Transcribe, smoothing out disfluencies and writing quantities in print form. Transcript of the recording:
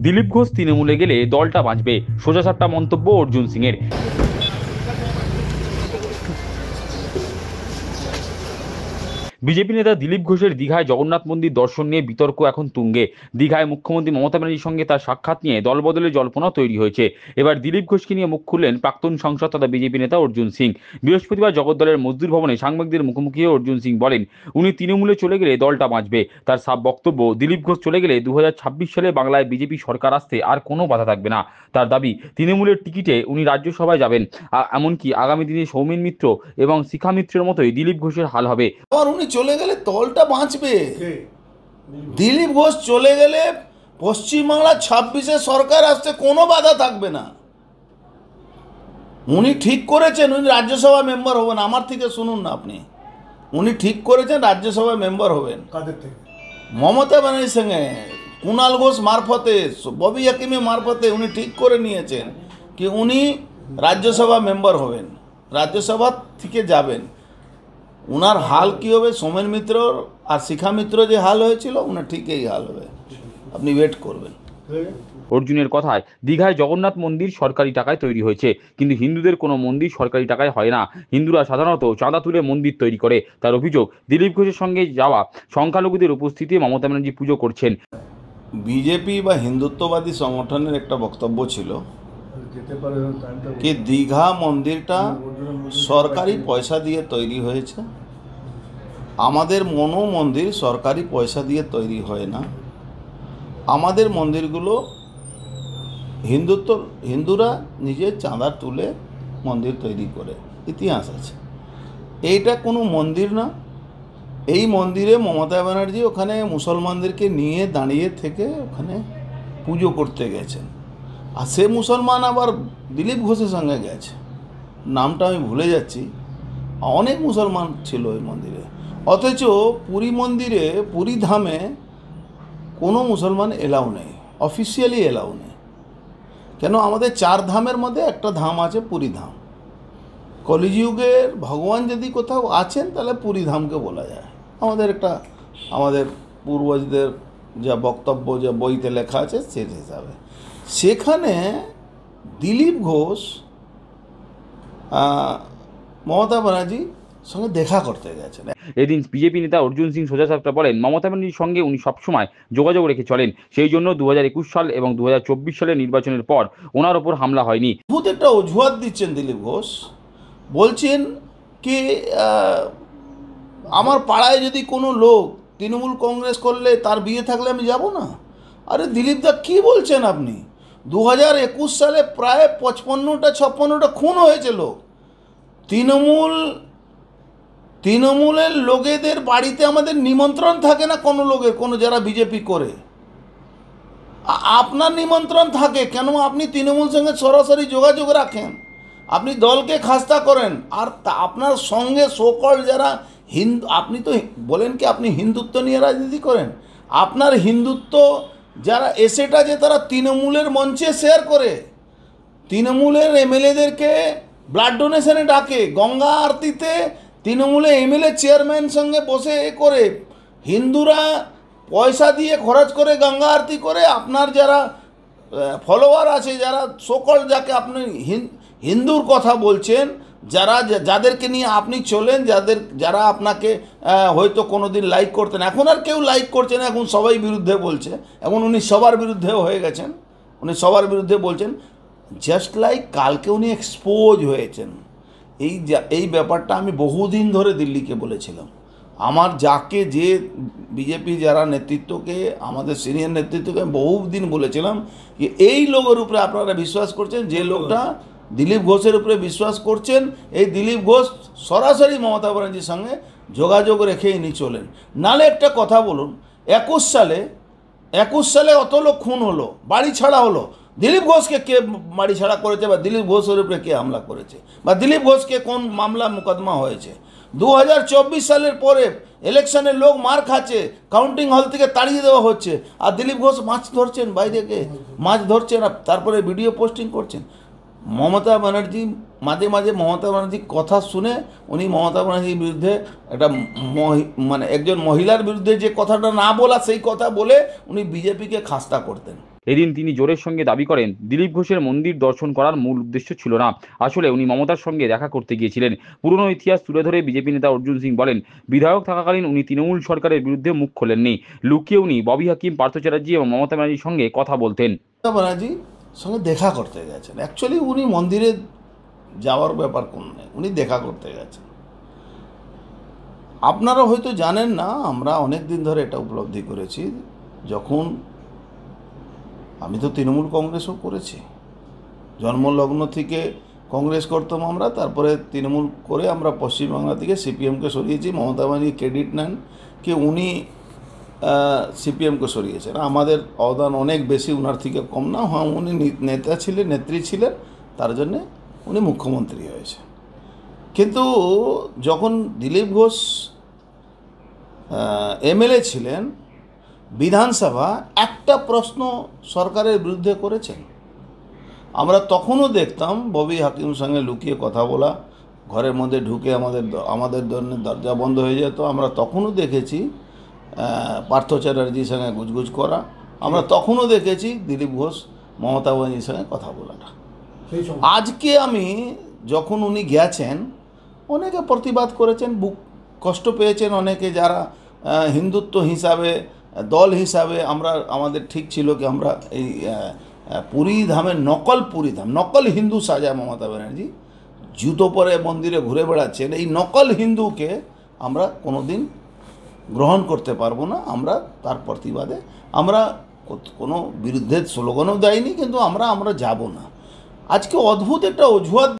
দিলীপ ঘোষ তৃণমূলে গেলে দলটা বাঁচবে, সোজাসাপটা মন্তব্য অর্জুন সিংয়ের। বিজেপি নেতা দিলীপ ঘোষের দীঘায় জগন্নাথ মন্দির দর্শন নিয়ে বিতর্ক এখন তুঙ্গে। দীঘায় মুখ্যমন্ত্রী মমতা ব্যানার্জির সঙ্গে তার সাক্ষাৎ নিয়ে দলবদলের জল্পনা তৈরি হয়েছে। এবার দিলীপ ঘোষকে নিয়ে মুখ খুললেন প্রাক্তন সাংসদ তথা বিজেপি নেতা অর্জুন সিং। বৃহস্পতিবার জগদ্দলের মজদুর ভবনে সাংবাদিকদের মুখোমুখি হয়ে অর্জুন সিং বলেন, উনি তৃণমূলে চলে গেলে দলটা বাঁচবে। তার সাফ বক্তব্য, দিলীপ ঘোষ চলে গেলে 2026 সালে বাংলায় বিজেপি সরকার আসতে আর কোনো বাধা থাকবে না। তার দাবি, তৃণমূলের টিকিটে উনি রাজ্যসভায় যাবেন। এমনকি আগামী দিনে সৌমেন মিত্র এবং শিখা মিত্রের মতোই দিলীপ ঘোষের হাল হবে। আর উনি চলে গেলে দলটা বাঁচবে। দিলীপ ঘোষ চলে গেলে পশ্চিমবাংলা 26-এ সরকার আসতে কোনো বাধা থাকবে না। উনি ঠিক করেছেন উনি রাজ্যসভা মেম্বার হবেন। আমার থেকে শুনুন না আপনি, উনি ঠিক করেছেন রাজ্যসভা মেম্বার হবেন। কাদের থেকে? মমতা ব্যানার্জির সঙ্গে কুণাল ঘোষ মারফতে, ববি হাকিমের মারফতে উনি ঠিক করে নিয়েছেন কি উনি রাজ্যসভা মেম্বার হবেন, রাজ্যসভা থেকে যাবেন। উনার হাল কি হবে, সোমেন মিত্রর আর শিখা মিত্র যে হাল হয়েছিল উনার ঠিক এই হাল হবে, আপনি ওয়েট করবেন। অর্জুনের কথায়, দীঘায় জগন্নাথ মন্দির সরকারি টাকায় তৈরি হয়েছে, কিন্তু হিন্দুদের কোনো মন্দির সরকারি টাকায় হয় না। হিন্দুরা সাধারণত চাঁদা তুলে মন্দির তৈরি করে। তার অভিযোগ, দিলীপ ঘোষের সঙ্গে যাওয়া সংখ্যালঘুদের উপস্থিতি মমতা ব্যানার্জি পুজো করছেন। বিজেপি বা হিন্দুত্ববাদী সংগঠনের একটা বক্তব্য ছিল কি দীঘা মন্দিরটা সরকারি পয়সা দিয়ে তৈরি হয়েছে। আমাদের মনো মন্দির সরকারি পয়সা দিয়ে তৈরি হয় না। আমাদের মন্দিরগুলো হিন্দুরা নিজের চাঁদা তুলে মন্দির তৈরি করে, ইতিহাস আছে। এইটা কোনো মন্দির না। এই মন্দিরে মমতা ব্যানার্জি ওখানে মুসলমানদেরকে নিয়ে দাঁড়িয়ে থেকে ওখানে পুজো করতে গেছেন। আর সে মুসলমান আবার দিলীপ ঘোষের সঙ্গে গেছে, নামটা আমি ভুলে যাচ্ছি। অনেক মুসলমান ছিল ওই মন্দিরে, অথচ পুরী মন্দিরে, পুরী ধামে কোনো মুসলমান এলাও নেই, অফিসিয়ালি এলাও নেই। কেন, আমাদের 4 ধামের মধ্যে একটা ধাম আছে পুরী ধাম। কলিযুগের ভগবান যদি কোথাও আছেন তাহলে পুরী ধামকে বলা যায়। আমাদের পূর্বজদের যা বক্তব্য, যা বইতে লেখা আছে সে হিসাবে সেখানে দিলীপ ঘোষ মমতা ব্যানার্জির সঙ্গে দেখা করতে গেছেন। এদিন বিজেপি নেতা অর্জুন সিং সোজাসাপটা বলেন, মমতা ব্যানার্জির সঙ্গে উনি সবসময় যোগাযোগ রেখে চলেন। সেই জন্য 2021 সাল এবং 2024 সালের নির্বাচনের পর ওনার ওপর হামলা হয়নি। বহুত একটা অজুহাত দিচ্ছেন দিলীপ ঘোষ, বলছেন কি আমার পাড়ায় যদি কোনো লোক তৃণমূল কংগ্রেস করলে তার বিয়ে থাকলে আমি যাব না। আরে দিলীপ দা কী বলছেন আপনি? 2021 সালে প্রায় 55-56টা খুন হয়েছিল। তৃণমূলের লোকেদের বাড়িতে আমাদের নিমন্ত্রণ থাকে না কোনো লোকের, কোনো যারা বিজেপি করে। আপনার নিমন্ত্রণ থাকে কেন? আপনি তৃণমূল সঙ্গে সরাসরি যোগাযোগ রাখেন, আপনি দলকে খাস্তা করেন। আর আপনার সঙ্গে সোকল যারা আপনি তো বলেন কি আপনি হিন্দুত্ব নিয়ে রাজনীতি করেন। আপনার হিন্দুত্ব যারা এসেটা যে তারা তৃণমূলের মঞ্চে শেয়ার করে, তৃণমূলের এমএলএদেরকে ব্লাড ডোনেশনে ডাকে, গঙ্গা আরতিতে তৃণমূলে এমএলএ চেয়ারম্যান সঙ্গে বসে করে, হিন্দুরা পয়সা দিয়ে খরচ করে গঙ্গা আরতি করে। আপনার যারা ফলোয়ার আছে, যারা সকল যাকে আপনি হিন্দুর কথা বলছেন, যাদেরকে নিয়ে আপনি চলেন, যারা আপনাকে হয়তো কোনো দিন লাইক করতেন, এখন আর কেউ লাইক করছে না, এখন সবাই বিরুদ্ধে বলছে। এখন উনি সবার বিরুদ্ধেও হয়ে গেছেন, উনি সবার বিরুদ্ধে বলছেন। জাস্ট লাইক কালকে উনি এক্সপোজ হয়েছেন। এই ব্যাপারটা আমি বহুদিন ধরে দিল্লিকে বলেছিলাম। আমার যাকে যে বিজেপি যারা নেতৃত্বকে, আমাদের সিনিয়র নেতৃত্বকে বহুদিন বলেছিলাম যে এই লোকের উপরে আপনারা বিশ্বাস করছেন, যে লোকটা দিলীপ ঘোষের উপরে বিশ্বাস করছেন। এই দিলীপ ঘোষ সরাসরি মমতা ব্যানার্জির সঙ্গে যোগাযোগ রেখে ইনি চলেন। নালে একটা কথা বলুন, 21 সালে অত লোক খুন হলো, বাড়ি ছাড়া হলো, দিলীপ ঘোষকে কে বাড়ি ছাড়া করেছে, বা দিলীপ ঘোষের উপরে কে হামলা করেছে, বা দিলীপ ঘোষকে কোন মামলা মোকদ্দমা হয়েছে? 2024 সালের পরে ইলেকশনে লোক মার খাচ্ছে, কাউন্টিং হল থেকে তাড়িয়ে দেওয়া হচ্ছে, আর দিলীপ ঘোষ মাছ ধরছেন, বাইরেকে মাছ ধরছেন, আর তারপরে ভিডিও পোস্টিং করছেন। মমতা ব্যানার্জি মাঝে মাঝে মমতা ব্যানার্জির কথা শুনে উনি মমতা ব্যানার্জির বিরুদ্ধে একটা একজন মহিলার বিরুদ্ধে যে কথাটা না বলা, সেই কথা বলে উনি বিজেপিকে খাস্তা করতেন। এদিন তিনি জোরের সঙ্গে দাবি করেন দিলীপ ঘোষের মন্দির দর্শন করার মূল উদ্দেশ্য ছিল না, আসলে উনি মমতার সঙ্গে দেখা করতে গিয়েছিলেন। পুরনো ইতিহাস তুলে ধরে বিজেপি নেতা অর্জুন সিং বলেন, বিধায়ক থাকাকালীন উনি তৃণমূল সরকারের বিরুদ্ধে মুখ খোলেননি, লুকিয়ে উনি ববি হাকিম, পার্থ চ্যাটার্জি এবং মমতা ব্যানার্জির সঙ্গে কথা বলতেন। ব্যানার্জির সঙ্গে দেখা করতে গেছেন, অ্যাকচুয়ালি উনি মন্দিরে যাওয়ার ব্যাপার কোন নেই, উনি দেখা করতে গেছেন। আপনারা হয়তো জানেন না, আমরা অনেক দিন ধরে এটা উপলব্ধি করেছি। যখন আমি তো তৃণমূল কংগ্রেসও করেছি, জন্মলগ্ন থেকে কংগ্রেস করতাম আমরা, তারপরে তৃণমূল করে আমরা পশ্চিমবাংলা থেকে সিপিএমকে সরিয়েছি। মমতা ব্যানার্জি ক্রেডিট নেন কি উনি সিপিএমকে সরিয়েছেন, আমাদের অবদান অনেক বেশি, ওনার থেকে কম না। হ্যাঁ, উনি নেতা ছিলেন, নেত্রী ছিলেন, তার জন্যে উনি মুখ্যমন্ত্রী হয়েছে। কিন্তু যখন দিলীপ ঘোষ এমএলএ ছিলেন, বিধানসভা একটা প্রশ্ন সরকারের বিরুদ্ধে করেছেন। আমরা তখনও দেখতাম ববি হাকিম সঙ্গে লুকিয়ে কথা বলা, ঘরের মধ্যে ঢুকে আমাদের জন্য দরজা বন্ধ হয়ে যেত। আমরা তখনও দেখেছি পার্থ চ্যাটার্জির সঙ্গে গুজগুজ করা, আমরা তখনও দেখেছি দিলীপ ঘোষ মমতা ব্যানার্জির সঙ্গে কথা বলাটা। আজকে আমি যখন উনি গেছেন, অনেকে প্রতিবাদ করেছেন, বুক কষ্ট পেয়েছেন অনেকে, যারা হিন্দুত্ব হিসাবে, দল হিসাবে আমাদের ঠিক ছিল কি আমরা এই পুরী ধামের নকল হিন্দু সাজায় মমতা ব্যানার্জি, জুতো পরে মন্দিরে ঘুরে বেড়াচ্ছেন, এই নকল হিন্দুকে আমরা কোনোদিন গ্রহণ করতে পারবো না। আমরা তার প্রতিবাদে আমরা কোনো বিরুদ্ধে স্লোগানও দেয়নি, কিন্তু আমরা যাব না। আজকে অদ্ভুত একটা অজুহাত